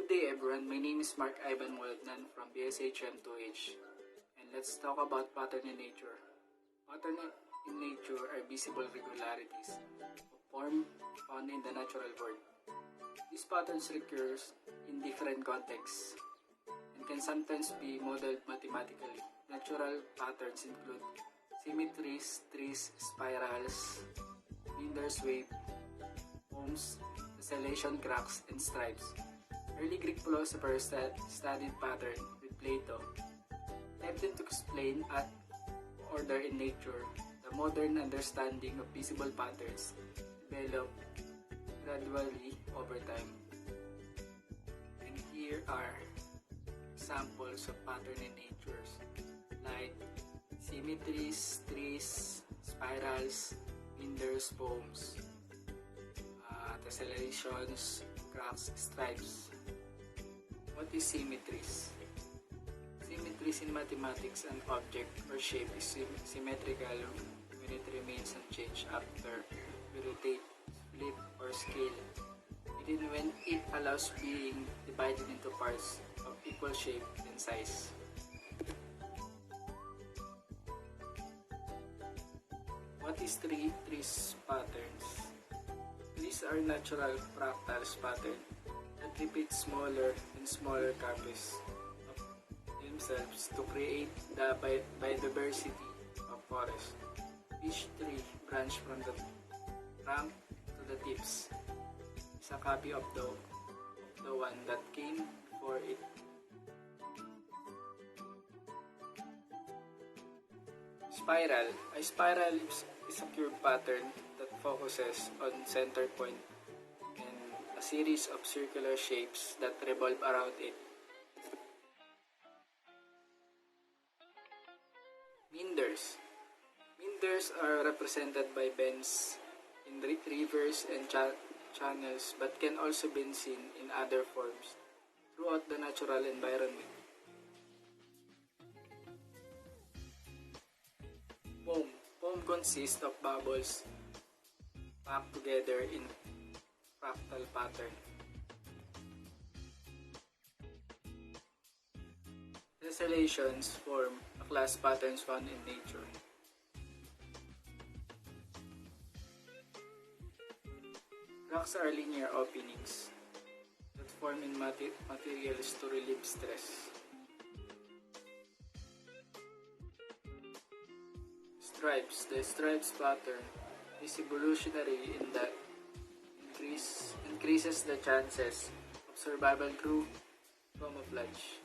Good day everyone, my name is Mark Ivan Waltnan from BSHM2H, and let's talk about pattern in nature. Pattern in nature are visible regularities of form found in the natural world. These patterns recurs in different contexts and can sometimes be modeled mathematically. Natural patterns include symmetries, trees, spirals, Linder's wave, poems, tessellation, cracks, and stripes. Early Greek philosophers studied pattern with Plato, attempting to explain order in nature. The modern understanding of visible patterns developed gradually over time. And here are examples of pattern in nature, like symmetries, trees, spirals, Linder's poems, tessellations, cracks, stripes. What is symmetries? Symmetries in mathematics, an object or shape is symmetrical when it remains unchanged after we rotate, flip, or scale. Even when it allows being divided into parts of equal shape and size. What is trees patterns? Trees are natural fractals pattern that repeat smaller and smaller copies of themselves to create the biodiversity of forest. Each tree branch from the trunk to the tips is a copy of the one that came before it. Spiral. A spiral is a curved pattern that focuses on center point and a series of circular shapes that revolve around it. Meanders. Meanders are represented by bends in rivers and channels but can also be seen in other forms throughout the natural environment. Foam. Foam consists of bubbles packed together in fractal pattern. Tessellations form a class patterns found in nature. Cracks are linear openings that form in materials to relieve stress. Stripes. The stripes pattern is evolutionary in that increases the chances of survival through camouflage.